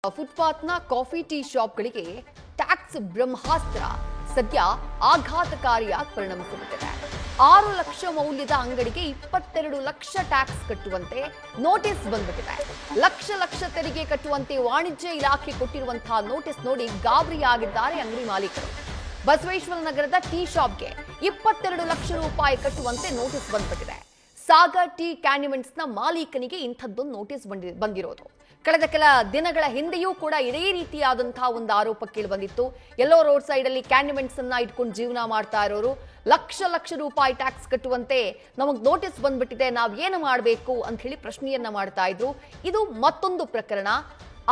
ಫುಟ್ಪಾತ್ನ coffee tea ಶಾಪ್ಗಳಿಗೆ tax ಬ್ರಹ್ಮಾಸ್ತ್ರ ಸದ್ಯ ಆಘಾತಕಾರಿಯಾಗಿ ಪರಿಣಮಿಸುತ್ತಿದೆ. 6 ಲಕ್ಷ ಮೌಲ್ಯದ ಅಂಗಡಿಗೆ 22 ಲಕ್ಷ ಟ್ಯಾಕ್ಸ್ ಕಟ್ಟುವಂತೆ ನೋಟಿಸ್ ಬಂದ್ಬಿಟ್ಟಿದೆ. ಲಕ್ಷ ತೆರಿಗೆ ಕಟ್ಟುವಂತೆ ವಾಣಿಜ್ಯ ಇಲಾಖೆ ಕೊಟ್ಟಿರುವಂತಹ ನೋಟಿಸ್ ನೋಡಿ ಗಾಬರಿಯಾಗಿದ್ದಾರೆ ಅಂಗಡಿ ಮಾಲೀಕರು. ಬಸವೇಶ್ವರ ನಗರದ ಟೀ ಶಾಪ್ಗೆ 22 ಲಕ್ಷ ರೂಪಾಯಿ ಕಟ್ಟುವಂತೆ ನೋಟಿಸ್ ಬಂದ್ಬಿಟ್ಟಿದೆ. ಸಾಗರ್ ಟೀ ಕ್ಯಾನ್ವೆಂಟ್ಸ್ನ ಮಾಲೀಕನಿಗೆ ಇಂಥದ್ದೊಂದು ನೋಟಿಸ್ ಬಂದಿರೋದು. ಕಳೆದ ಕೆಲ ದಿನಗಳ ಹಿಂದೆಯೂ ಕೂಡ ಇದೇ ರೀತಿಯಾದಂತಹ ಒಂದು ಆರೋಪ ಕೇಳಿ ಬಂದಿತ್ತು. ಎಲ್ಲೋ ರೋಡ್ ಸೈಡ್ ಅಲ್ಲಿ ಕ್ಯಾನ್ವೆಂಟ್ಸ್ ಅನ್ನ ಇಟ್ಕೊಂಡು ಜೀವನ ಮಾಡ್ತಾ ಇರೋರು ಲಕ್ಷ ರೂಪಾಯಿ ಟ್ಯಾಕ್ಸ್ ಕಟ್ಟುವಂತೆ ನಮಗೆ ನೋಟಿಸ್ ಬಂದ್ಬಿಟ್ಟಿದೆ, ನಾವ್ ಏನು ಮಾಡಬೇಕು ಅಂತ ಹೇಳಿ ಪ್ರಶ್ನೆಯನ್ನ ಮಾಡ್ತಾ ಇದ್ರು. ಇದು ಮತ್ತೊಂದು ಪ್ರಕರಣ.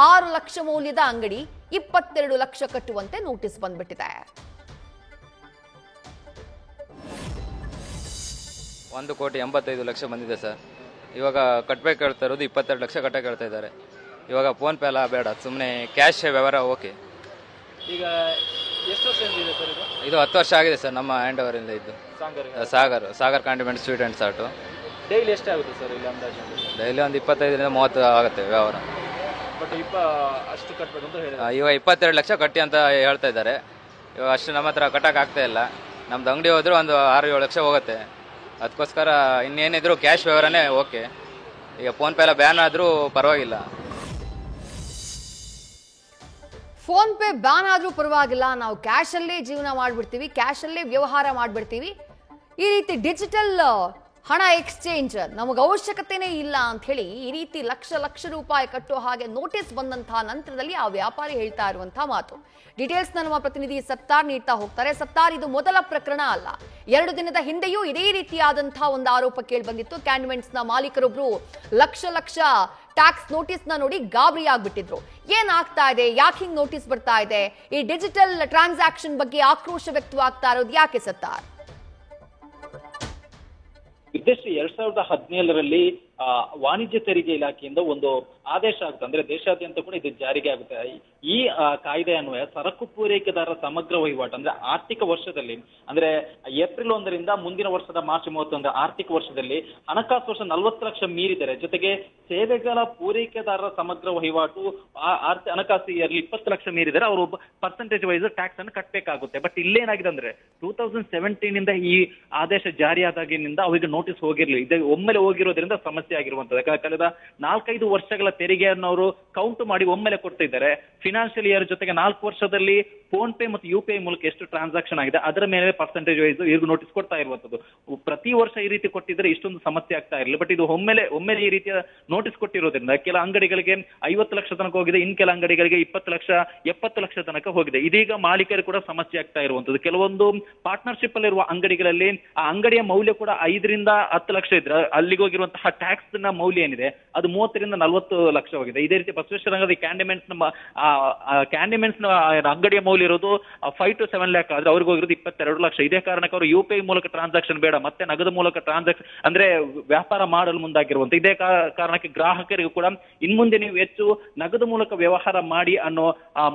6 ಲಕ್ಷ ಮೌಲ್ಯದ ಅಂಗಡಿ 22 ಲಕ್ಷ ಕಟ್ಟುವಂತೆ ನೋಟಿಸ್ ಬಂದ್ಬಿಟ್ಟಿದೆ. 1,85,00,000 ಬಂದಿದೆ ಸರ್. ಇವಾಗ ಕಟ್ಟಬೇಕು ಹೇಳ್ತಾ ಇರೋದು 22 ಲಕ್ಷ ಕಟ್ಟಕ್ಕೆ ಹೇಳ್ತಾ ಇದ್ದಾರೆ. ಇವಾಗ ಫೋನ್ ಪೇ ಎಲ್ಲ ಬೇಡ, ಸುಮ್ಮನೆ ಕ್ಯಾಶ್ ವ್ಯವಹಾರ ಓಕೆ. ಈಗ ಎಷ್ಟು ವರ್ಷದಿಂದ ಇದೆ ಸರ್ ಇದು 10 ವರ್ಷ ಆಗಿದೆ ಸರ್. ನಮ್ಮ ಹ್ಯಾಂಡ್ ಓವರ್ ಇಂದ ಇದ್ದು Sagar condiment sweet and salt. Daily ಎಷ್ಟಾಗುತ್ತೆ ಸರ್ ಇಲ್ಲಿ ಅಂದಾಜು? ಡೈಲಿ ಒಂದು 25ರಿಂದ 30 ಆಗುತ್ತೆ ವ್ಯವಹಾರ. ಬಟ್ ಅಷ್ಟು ಕಟ್ಟಬೇಕು ಅಂತ ಹೇಳಿ ಇವಾಗ 22 ಲಕ್ಷ ಕಟ್ಟಿ ಅಂತ ಹೇಳ್ತಾ ಇದ್ದಾರೆ. ಇವಾಗ ಅಷ್ಟು ನಮ್ಮ ಹತ್ರ ಕಟ್ಟಕ್ಕೆ ಆಗ್ತಾ ಇಲ್ಲ. ನಮ್ದು ಅಂಗಡಿ ಹೋದ್ರೆ ಒಂದು 6-7 ಲಕ್ಷ ಹೋಗುತ್ತೆ. ಅದಕ್ಕೋಸ್ಕರ ಇನ್ನೇನಿದ್ರು ಕ್ಯಾಶ್ ವ್ಯವಹಾರನೇ ಓಕೆ. ಈಗ ಫೋನ್ ಪೇ ಎಲ್ಲ ಬ್ಯಾನ್ ಆದರೂ ಪರವಾಗಿಲ್ಲ. ಫೋನ್ ಪೇ ಬ್ಯಾನ್ ಆದ್ರೂ ಪರವಾಗಿಲ್ಲ, ನಾವು ಕ್ಯಾಶ್ ಅಲ್ಲೇ ಜೀವನ ಮಾಡ್ಬಿಡ್ತೀವಿ, ಕ್ಯಾಶ್ ಅಲ್ಲೇ ವ್ಯವಹಾರ ಮಾಡ್ಬಿಡ್ತೀವಿ, ಈ ರೀತಿ ಡಿಜಿಟಲ್ ಹಣ ಎಕ್ಸ್ಚೇಂಜ್ ನಮಗೆ ಅವಶ್ಯಕತೆನೇ ಇಲ್ಲ ಅಂತ ಹೇಳಿ ಈ ರೀತಿ ಲಕ್ಷ ರೂಪಾಯಿ ಕಟ್ಟೋ ಹಾಗೆ ನೋಟಿಸ್ ಬಂದಂತಹ ನಂತರದಲ್ಲಿ ಆ ವ್ಯಾಪಾರಿ ಹೇಳ್ತಾ ಇರುವಂತಹ ಮಾತು. ಡೀಟೇಲ್ಸ್ ನಮ್ಮ ಪ್ರತಿನಿಧಿ ಸತ್ತಾರ್ ನೀಡ್ತಾ ಹೋಗ್ತಾರೆ. ಸತ್ತಾರ್, ಇದು ಮೊದಲ ಪ್ರಕರಣ ಅಲ್ಲ. 2 ದಿನದ ಹಿಂದೆಯೂ ಇದೇ ರೀತಿಯಾದಂತಹ ಒಂದು ಆರೋಪ ಕೇಳಿ ಬಂದಿತ್ತು. ಕ್ಯಾನ್ವೆಂಟ್ಸ್ ನ ಮಾಲೀಕರೊಬ್ರು ಲಕ್ಷ ಟ್ಯಾಕ್ಸ್ ನೋಟಿಸ್ ನ ನೋಡಿ ಗಾಬರಿ ಆಗ್ಬಿಟ್ಟಿದ್ರು. ಏನಾಗ್ತಾ ಇದೆ, ಯಾಕೆ ಹಿಂಗ್ ನೋಟಿಸ್ ಬರ್ತಾ ಇದೆ, ಈ ಡಿಜಿಟಲ್ ಟ್ರಾನ್ಸಾಕ್ಷನ್ ಬಗ್ಗೆ ಆಕ್ರೋಶ ವ್ಯಕ್ತವಾಗ್ತಾ ಇರೋದು ಯಾಕೆ ಸತ್ತಾರ್? ವಿದೇಶಿ 2017ರಲ್ಲಿ ವಾಣಿಜ್ಯ ತೆರಿಗೆ ಇಲಾಖೆಯಿಂದ ಒಂದು ಆದೇಶ ಆಗುತ್ತೆ. ಅಂದ್ರೆ ದೇಶಾದ್ಯಂತ ಕೂಡ ಇದು ಜಾರಿಗೆ ಆಗುತ್ತೆ. ಈ ಕಾಯ್ದೆ ಅನ್ವಯ ಸರಕು ಪೂರೈಕೆದಾರರ ಸಮಗ್ರ ವಹಿವಾಟು ಅಂದ್ರೆ ಆರ್ಥಿಕ ವರ್ಷದಲ್ಲಿ, ಅಂದ್ರೆ ಏಪ್ರಿಲ್ 1ರಿಂದ ಮುಂದಿನ ವರ್ಷದ ಮಾರ್ಚ್ 31 ಆರ್ಥಿಕ ವರ್ಷದಲ್ಲಿ ಹಣಕಾಸು ವರ್ಷ 40 ಲಕ್ಷ ಮೀರಿದರೆ, ಜೊತೆಗೆ ಸೇವೆಗಳ ಪೂರೈಕೆದಾರರ ಸಮಗ್ರ ವಹಿವಾಟು ಹಣಕಾಸು ಇಯರ್ಲಿ 20 ಲಕ್ಷ ಮೀರಿದರೆ ಅವರು ಪರ್ಸೆಂಟೇಜ್ ವೈಸ್ ಟ್ಯಾಕ್ಸ್ ಅನ್ನು ಕಟ್ಟಬೇಕಾಗುತ್ತೆ. ಬಟ್ ಇಲ್ಲೇನಾಗಿದೆ ಅಂದ್ರೆ 2017 ಈ ಆದೇಶ ಜಾರಿಯಾದಾಗಿನಿಂದ ಅವರಿಗೆ ನೋಟಿಸ್ ಹೋಗಿರ್ಲಿ. ಇದು ಒಮ್ಮೆಲೆ ಹೋಗಿರೋದ್ರಿಂದ ಸಮಸ್ಯೆ ಆಗಿರುವಂತದ್ದು. ಕಳೆದ 4-5 ವರ್ಷಗಳ ತೆರಿಗೆಯನ್ನು ಅವರು ಕೌಂಟ್ ಮಾಡಿ ಒಮ್ಮೆಲೆ ಕೊಡ್ತಾ ಇದ್ದಾರೆ. ಫಿನಾನ್ಷಿಯಲ್ ಇಯರ್ ಜೊತೆಗೆ 4 ವರ್ಷದಲ್ಲಿ ಫೋನ್ ಪೇ ಮತ್ತು UPI ಮೂಲಕ ಎಷ್ಟು ಟ್ರಾನ್ಸಾಕ್ಷನ್ ಆಗಿದೆ ಅದರ ಮೇಲೆ ಪರ್ಸೆಂಟೇಜ್ ವೈಸ್ ಇವ್ರಿಗೆ ನೋಟಿಸ್ ಕೊಡ್ತಾ ಇರುವಂತದ್ದು. ಪ್ರತಿ ವರ್ಷ ಈ ರೀತಿ ಕೊಟ್ಟಿದ್ರೆ ಇಷ್ಟೊಂದು ಸಮಸ್ಯೆ ಆಗ್ತಾ ಇರಲಿಲ್ಲ. ಬಟ್ ಇದು ಒಮ್ಮೆಲೆ ಈ ರೀತಿಯ ನೋಟಿಸ್ ಕೊಟ್ಟಿರೋದ್ರಿಂದ ಕೆಲ ಅಂಗಡಿಗಳಿಗೆ 50 ಲಕ್ಷ ತನಕ ಹೋಗಿದೆ, ಇನ್ ಕೆಲ ಅಂಗಡಿಗಳಿಗೆ 20 ಲಕ್ಷ 70 ಲಕ್ಷ ತನಕ ಹೋಗಿದೆ. ಇದೀಗ ಮಾಲೀಕರು ಕೂಡ ಸಮಸ್ಯೆ ಆಗ್ತಾ ಇರುವಂತದ್ದು. ಕೆಲವೊಂದು ಪಾರ್ಟ್ನರ್ಶಿಪ್ ಅಲ್ಲಿರುವ ಅಂಗಡಿಗಳಲ್ಲಿ ಆ ಅಂಗಡಿಯ ಮೌಲ್ಯ ಕೂಡ 5ರಿಂದ 10 ಲಕ್ಷ ಇದ್ರೆ ಅಲ್ಲಿಗೆ ಹೋಗಿರುವಂತಹ ಟ್ಯಾಕ್ಸ್ ನ ಮೌಲ್ಯ ಏನಿದೆ ಅದು 30ರಿಂದ 40 ಲಕ್ಷ ಹೋಗಿದೆ. ಇದೇ ರೀತಿ ಬಸವೇಶ್ವರ ನಗರದ ಕ್ಯಾಂಡಿಮೆಂಟ್ಸ್ ಅಂಗಡಿಯ ಮೌಲ್ಯ ಇರೋದು 5 to 7 ಲ್ಯಾಕ್ ಆದ್ರೆ ಅವ್ರಿಗೆ ಹೋಗಿರೋದು 22 ಲಕ್ಷ. ಇದೇ ಕಾರಣಕ್ಕೆ ಅವರು UPI ಮೂಲಕ ಟ್ರಾನ್ಸಾಕ್ಷನ್ ಬೇಡ, ಮತ್ತೆ ನಗದು ಮೂಲಕ ಟ್ರಾನ್ಸಾಕ್ಷನ್ ಅಂದ್ರೆ ವ್ಯಾಪಾರ ಮಾಡಲು ಮುಂದಾಗಿರುವಂತ. ಇದೇ ಕಾರಣಕ್ಕೆ ಗ್ರಾಹಕರಿಗೂ ಕೂಡ ಇನ್ಮುಂದೆ ನೀವು ಹೆಚ್ಚು ನಗದು ಮೂಲಕ ವ್ಯವಹಾರ ಮಾಡಿ ಅನ್ನೋ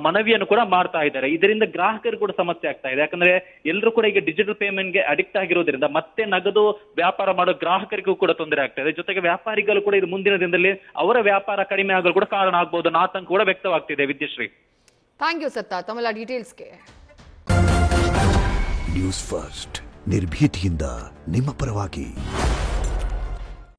ಮನವಿಯನ್ನು ಕೂಡ ಮಾಡ್ತಾ ಇದ್ದಾರೆ. ಇದರಿಂದ ಗ್ರಾಹಕರು ಕೂಡ ಸಮಸ್ಯೆ ಆಗ್ತಾ ಇದೆ. ಯಾಕಂದ್ರೆ ಎಲ್ಲರೂ ಕೂಡ ಈಗ ಡಿಜಿಟಲ್ ಪೇಮೆಂಟ್ಗೆ ಅಡಿಕ್ಟ್ ಆಗಿರೋದ್ರಿಂದ ಮತ್ತೆ ನಗದು ವ್ಯಾಪಾರ ಮಾಡೋ ಗ್ರಾಹಕರಿಗೂ ಕೂಡ ತೊಂದರೆ ಆಗ್ತಾ ಇದೆ. ಜೊತೆಗೆ ವ್ಯಾಪಾರಿಗಳು ಕೂಡ ಇದು ಮುಂದಿನ ದಿನದಲ್ಲಿ ಅವರ ವ್ಯಾಪಾರ ಕಡಿಮೆ ಆಗಲು ಕೂಡ ಕಾರಣ ಆಗಬಹುದು ಅನ್ನೋ ಆತಂಕ ಕೂಡ ವ್ಯಕ್ತವಾಗ್ತಿದೆ. ವಿದ್ಯಶ್ರೀ, ಥ್ಯಾಂಕ್ ಯು ಸತ್ತಾ ತಮ್ಮೆಲ್ಲ ಡೀಟೇಲ್ಸ್ಗೆ. ನ್ಯೂಸ್ ಫಸ್ಟ್ ನಿರ್ಭೀತಿಯಿಂದ ನಿಮ್ಮ ಪರವಾಗಿ.